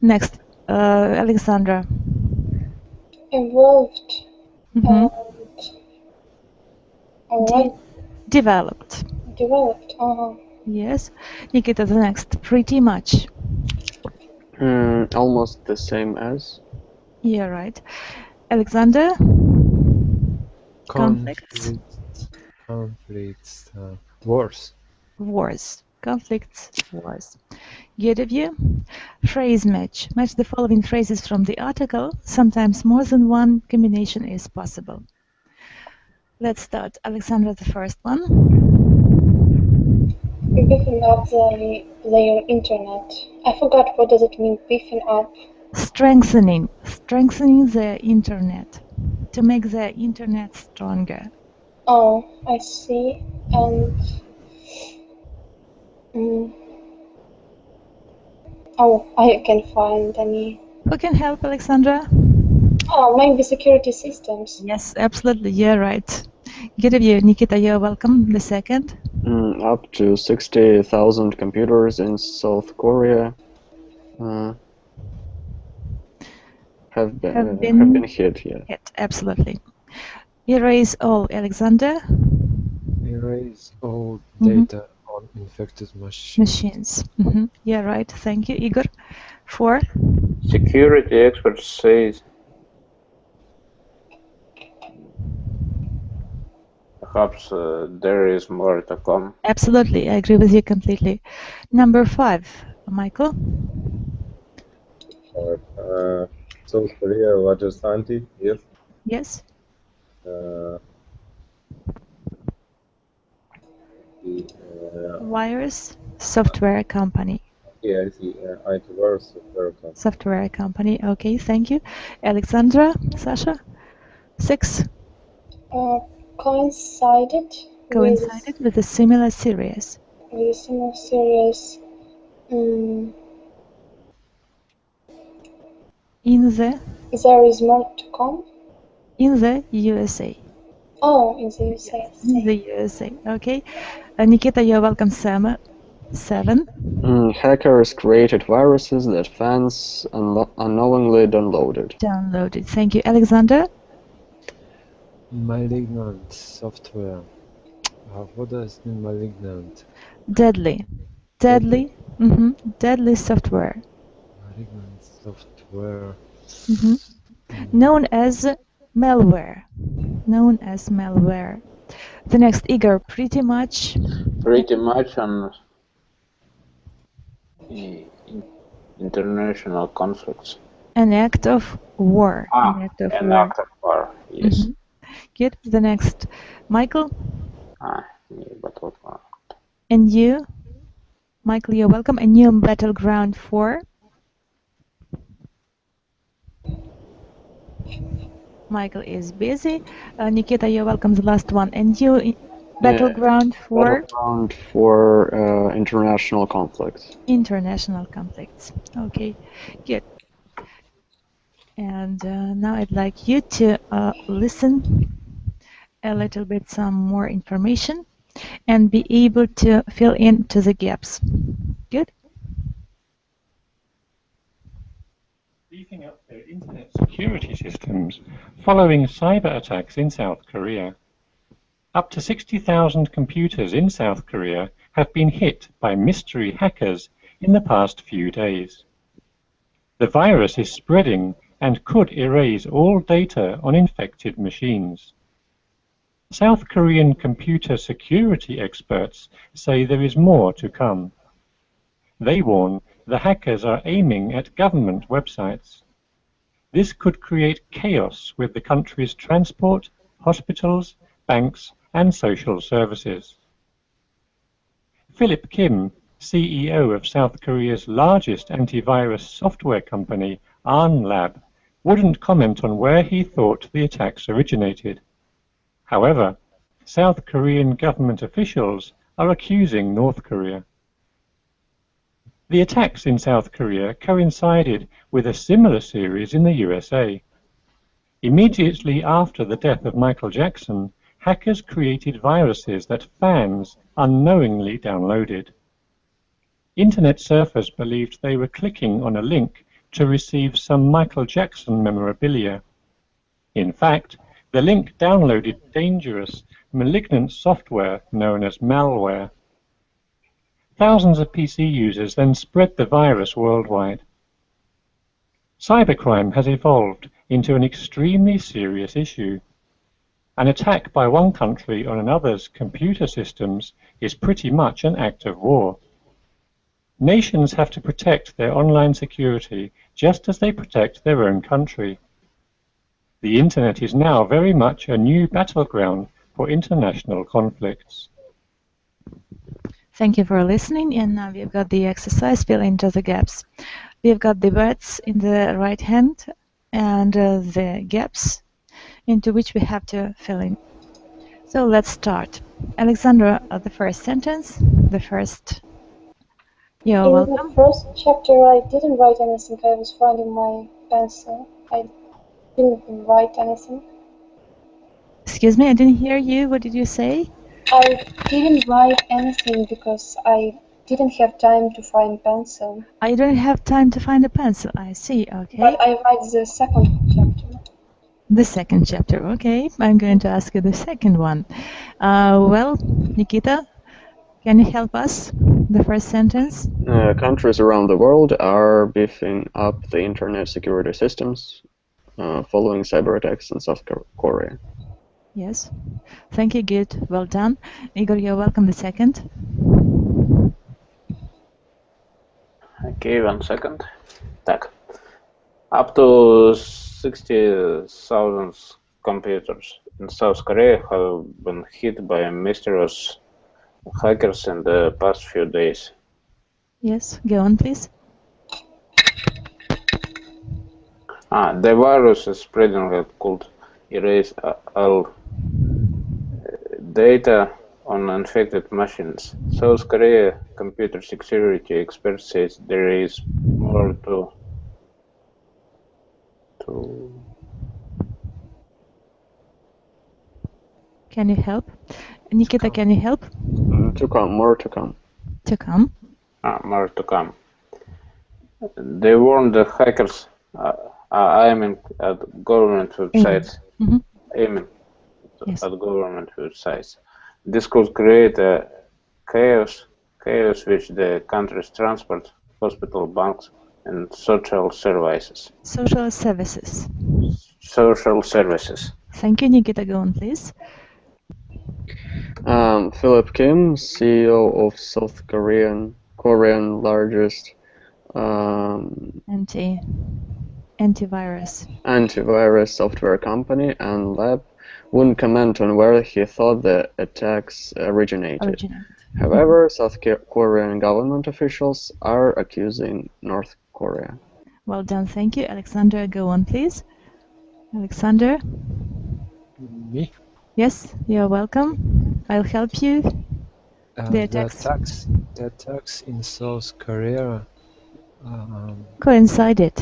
Speaker 1: Next, Alexandra.
Speaker 8: Evolved. And
Speaker 1: Developed.
Speaker 8: developed.
Speaker 1: Yes. Nikita, the next. Pretty much.
Speaker 3: Almost the same as.
Speaker 1: Yeah, right. Alexander? Conflicts.
Speaker 6: Conflicts. Wars.
Speaker 1: Wars. Conflicts. Wars. Good of you. Phrase match. Match the following phrases from the article. Sometimes more than one combination is possible. Let's start. Alexandra, the first one.
Speaker 8: Beefing up their internet. I forgot, what does it mean, beefing up?
Speaker 1: Strengthening. Strengthening the internet. To make the internet stronger.
Speaker 8: Oh, I see. And oh, I can find any.
Speaker 1: Who can help, Alexandra?
Speaker 8: Oh, maybe security systems.
Speaker 1: Yes, absolutely. You're right. Good of you. Nikita, you're welcome. The second.
Speaker 3: Up to 60,000 computers in South Korea have been hit. Yeah.
Speaker 1: Hit. Absolutely. Erase all, Alexander.
Speaker 6: Erase all data on infected machines.
Speaker 1: Yeah, right. Thank you, Igor. 4.
Speaker 2: Security experts say perhaps there is more to come.
Speaker 1: Absolutely, I agree with you completely. Number 5, Michael.
Speaker 4: South Korea largest anti, yes.
Speaker 1: Yes. Virus software company.
Speaker 4: Yeah, I see. IT virus software company.
Speaker 1: Software company. Okay, thank you. Alexandra, Sasha. 6.
Speaker 8: Coincided
Speaker 1: with a similar series.
Speaker 8: With a similar series.
Speaker 1: In the.
Speaker 8: There is more to come.
Speaker 1: In the USA.
Speaker 8: Oh, in the USA.
Speaker 1: In the USA. Okay. Nikita, you're welcome. 7.
Speaker 3: Hackers created viruses that fans unknowingly downloaded.
Speaker 1: Thank you. Alexander?
Speaker 6: Malignant software. What does it mean, malignant?
Speaker 1: Deadly. Deadly software.
Speaker 6: Malignant software.
Speaker 1: Known as malware. The next, Igor, pretty much.
Speaker 2: Pretty much on international conflicts.
Speaker 1: An act of war.
Speaker 2: An act of war, yes.
Speaker 1: Good. The next, Michael.
Speaker 2: But what more?
Speaker 1: And you? Michael, you're welcome. A new battleground for? Michael is busy. Nikita, you're welcome. The last one. And you? Battleground for?
Speaker 3: Battleground for international conflicts.
Speaker 1: International conflicts. Okay, good. And now I'd like you to listen a little bit some more information and be able to fill in to the gaps. Good?
Speaker 7: Beefing up their internet security systems following cyber attacks in South Korea. Up to 60,000 computers in South Korea have been hit by mystery hackers in the past few days. The virus is spreading and could erase all data on infected machines. South Korean computer security experts say there is more to come. They warn the hackers are aiming at government websites. This could create chaos with the country's transport, hospitals, banks, and social services. Philip Kim, CEO of South Korea's largest antivirus software company, Lab, wouldn't comment on where he thought the attacks originated. However, South Korean government officials are accusing North Korea. The attacks in South Korea coincided with a similar series in the USA. Immediately after the death of Michael Jackson, hackers created viruses that fans unknowingly downloaded. Internet surfers believed they were clicking on a link to receive some Michael Jackson memorabilia. In fact, the link downloaded dangerous, malignant software known as malware. Thousands of PC users then spread the virus worldwide. Cybercrime has evolved into an extremely serious issue. An attack by one country on another's computer systems is pretty much an act of war. Nations have to protect their online security just as they protect their own country. The internet is now very much a new battleground for international conflicts.
Speaker 1: Thank you for listening, and now we've got the exercise fill into the gaps. We've got the words in the right hand and the gaps into which we have to fill in. So let's start. Alexandra, the first sentence, the first. You're welcome.
Speaker 8: In the first chapter, I didn't write anything. I was finding my pencil. I didn't write anything.
Speaker 1: Excuse me, I didn't hear you. What did you say?
Speaker 8: I didn't write anything because I didn't have time to find pencil.
Speaker 1: I don't have time to find a pencil. I see, okay.
Speaker 8: But I write the second chapter.
Speaker 1: The second chapter, okay. I'm going to ask you the second one. Well, Nikita, can you help us? The first sentence?
Speaker 3: Countries around the world are beefing up the internet security systems following cyber attacks in South Korea.
Speaker 1: Yes. Thank you, good. Well done. Igor, you're welcome. The second.
Speaker 2: Okay, 1 second. Так. Up to 60,000 computers in South Korea have been hit by mysterious hackers in the past few days.
Speaker 1: Yes, go on, please.
Speaker 2: The virus is spreading that could erase all data on infected machines. South Korea computer security expert says there is more to
Speaker 1: Can you help? Nikita, can you help?
Speaker 3: To come, more to come.
Speaker 1: To come.
Speaker 2: More to come. They warned the hackers aiming at government websites. Aiming
Speaker 1: Yes.
Speaker 2: at government websites. This could create a chaos which the country's transport, hospital, banks, and social services.
Speaker 1: Social services.
Speaker 2: Social services.
Speaker 1: Thank you, Nikita. Go on, please.
Speaker 3: Philip Kim, CEO of South Korean largest
Speaker 1: antivirus
Speaker 3: software company and lab, wouldn't comment on where he thought the attacks originated. However, South Korean government officials are accusing North Korea.
Speaker 1: Well done, thank you. Alexander, go on, please. Alexander?
Speaker 6: Me?
Speaker 1: Yes, you're welcome. I'll help you. The
Speaker 6: attacks in South Korea
Speaker 1: coincided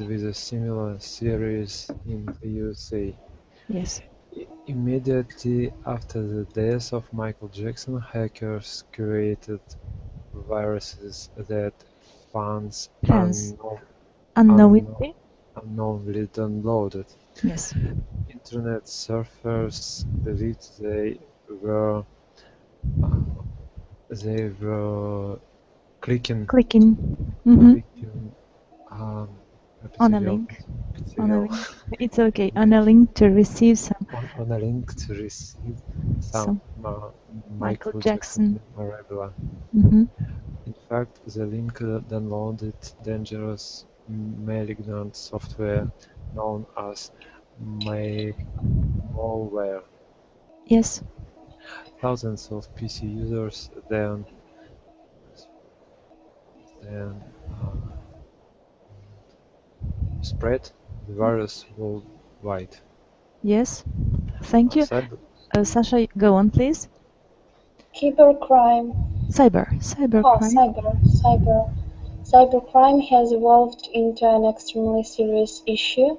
Speaker 6: with a similar series in the USA.
Speaker 1: Yes.
Speaker 6: Immediately after the death of Michael Jackson, hackers created viruses that fans
Speaker 1: unknowingly
Speaker 6: downloaded.
Speaker 1: Yes.
Speaker 6: Internet surfers believed they were clicking
Speaker 1: on a link. It's okay. On a link to receive some. Michael Jackson
Speaker 6: memorabilia.
Speaker 1: In
Speaker 6: fact, the link downloaded dangerous malignant software known as malware.
Speaker 1: Yes.
Speaker 6: Thousands of PC users then and spread the virus worldwide.
Speaker 1: Yes, thank you. Sasha, go on, please.
Speaker 8: Cybercrime. Cybercrime has evolved into an extremely serious issue.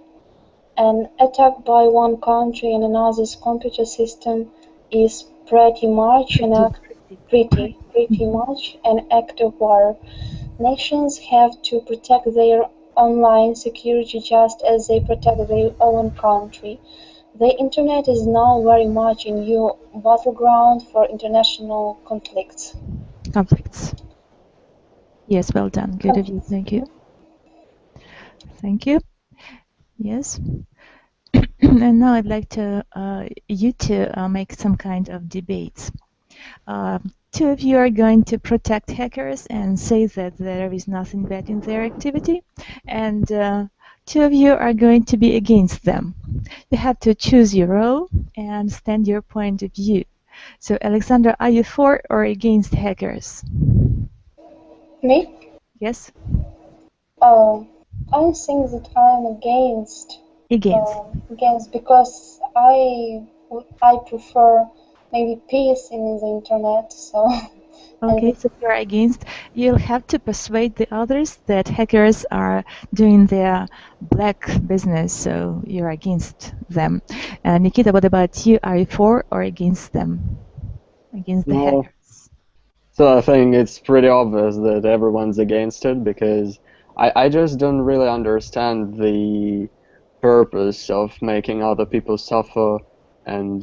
Speaker 8: An attack by one country on another's computer system is pretty much an act of war. Nations have to protect their online security just as they protect their own country. The internet is now very much a new battleground for international conflicts.
Speaker 1: Yes, well done. Good of you. Thank you. Thank you. Yes. And now I'd like to you to make some kind of debates. Two of you are going to protect hackers and say that there is nothing bad in their activity, and two of you are going to be against them. You have to choose your role and stand your point of view. So, Alexandra, are you for or against hackers?
Speaker 8: Me?
Speaker 1: Yes.
Speaker 8: I think that I am against. Against because I prefer maybe peace in the internet. So.
Speaker 1: Okay, so you're against. You'll have to persuade the others that hackers are doing their black business, so you're against them. Nikita, what about you? Are you for or against them? Against the hackers?
Speaker 3: So I think it's pretty obvious that everyone's against it because I just don't really understand the purpose of making other people suffer, and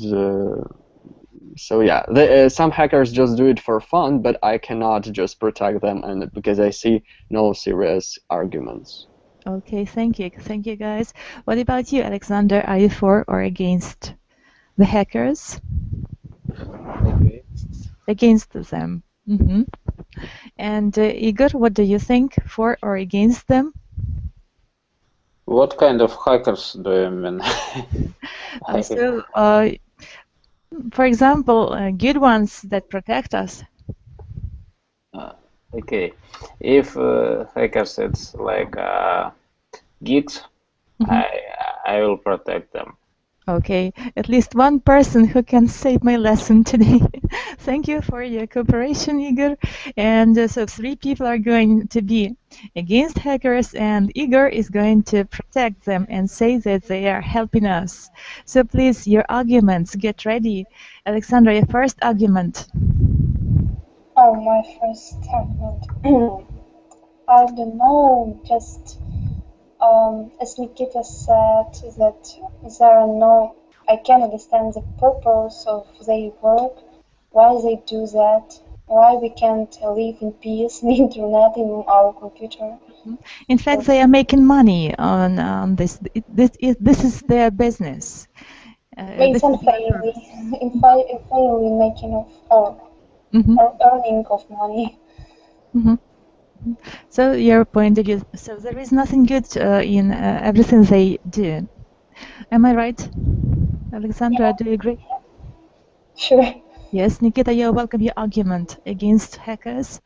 Speaker 3: so yeah, some hackers just do it for fun, but I cannot just protect them, and because I see no serious arguments.
Speaker 1: Okay, thank you guys. What about you, Alexander? Are you for or against the hackers? Against them. And Igor, what do you think? For or against them?
Speaker 2: What kind of hackers do you mean?
Speaker 1: For example, good ones that protect us.
Speaker 2: Okay, if hackers it's like geeks, I will protect them.
Speaker 1: Okay, at least one person who can save my lesson today. Thank you for your cooperation, Igor. And so 3 people are going to be against hackers, and Igor is going to protect them and say that they are helping us. So please, your arguments, get ready. Alexandra, your first argument.
Speaker 8: Oh, my first argument. I don't know, just as Nikita said, that there are no, I can understand the purpose of their work, why they do that, why we can't live in peace in the internet, in our computer.
Speaker 1: In fact, they are making money on this. This is their business.
Speaker 8: It's unfairly making of or earning of money.
Speaker 1: So your point of view, so there is nothing good in everything they do. Am I right? Alexandra, do you agree?
Speaker 8: Sure.
Speaker 1: Yes, Nikita, you're welcome your argument against hackers.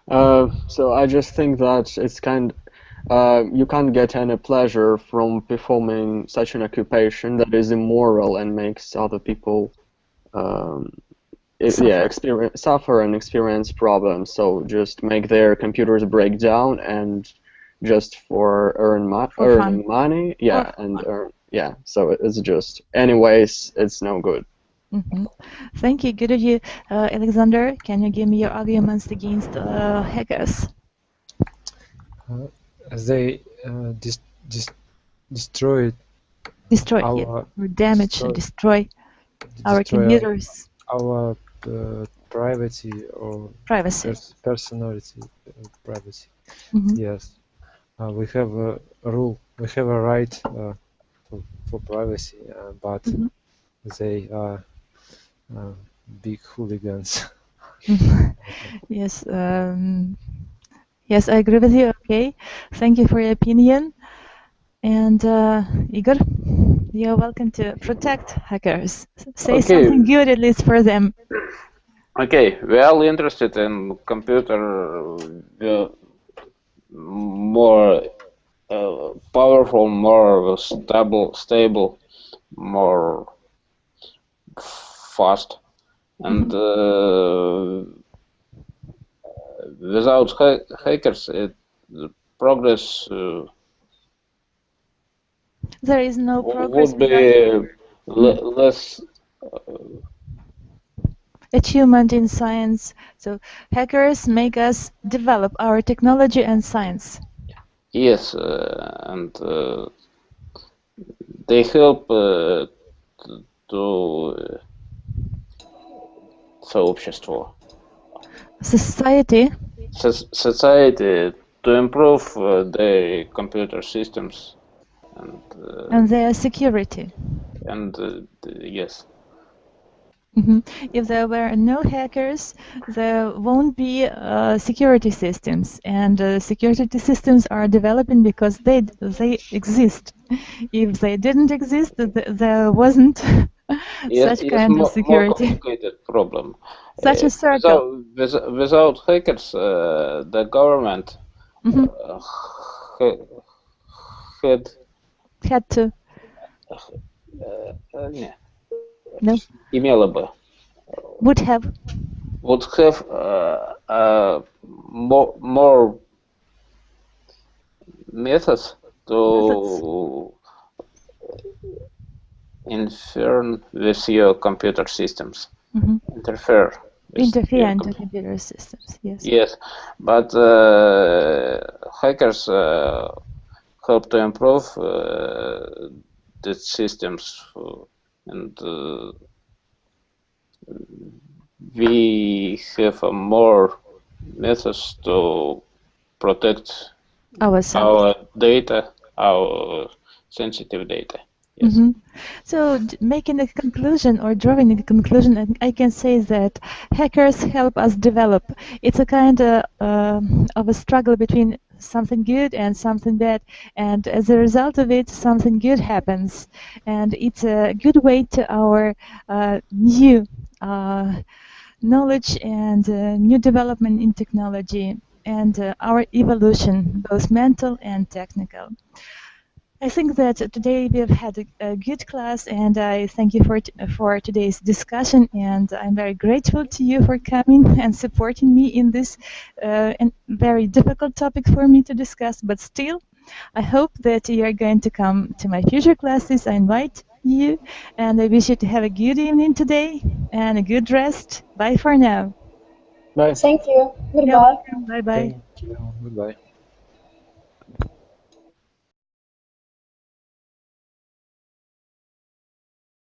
Speaker 3: So I just think that it's you can't get any pleasure from performing such an occupation that is immoral and makes other people suffer and experience problems. So just make their computers break down and just for earning money, so it's just, anyways, it's no good.
Speaker 1: Thank you, good of you. Alexander, can you give me your arguments against hackers?
Speaker 6: They destroy
Speaker 1: or damage, destroy our computers.
Speaker 6: Our privacy or personality, privacy. Yes, we have a rule. We have a right for privacy, but they are big hooligans.
Speaker 1: Yes, yes, I agree with you. Okay, thank you for your opinion. And Igor, you're welcome to protect hackers. Say something good at least for them.
Speaker 2: Okay, we are all interested in computer more powerful, more stable, more fast, and without hackers, the progress
Speaker 1: there is no progress
Speaker 2: would be less
Speaker 1: achievement in science. So hackers make us develop our technology and science.
Speaker 2: Yes, and they help to сообщество.
Speaker 1: Society.
Speaker 2: Society to improve their computer systems
Speaker 1: and their security.
Speaker 2: And yes.
Speaker 1: If there were no hackers, there won't be security systems, and security systems are developing because they exist. If they didn't exist, there wasn't such kind of security.
Speaker 2: More complicated problem.
Speaker 1: Such a circle.
Speaker 2: Without hackers, the government
Speaker 1: had to. No.
Speaker 2: Имела бы.
Speaker 1: Would have
Speaker 2: more methods to interfere with your computer systems. Interfere into
Speaker 1: computer systems. Yes.
Speaker 2: Yes, but hackers help to improve the systems. And we have more methods to protect
Speaker 1: ourselves,
Speaker 2: our data, our sensitive data. Yes.
Speaker 1: So, making a conclusion or drawing a conclusion, I can say that hackers help us develop. It's a kind of a struggle between something good and something bad, and as a result of it, something good happens, and it's a good way to our new knowledge and new development in technology and our evolution, both mental and technical. I think that today we have had a good class, and I thank you for today's discussion, and I'm very grateful to you for coming and supporting me in this very difficult topic for me to discuss, but still, I hope that you are going to come to my future classes. I invite you, and I wish you to have a good evening today and a good rest. Bye for now.
Speaker 6: Bye.
Speaker 8: Thank you. Goodbye.
Speaker 1: Bye-bye.
Speaker 6: Thank you. Goodbye.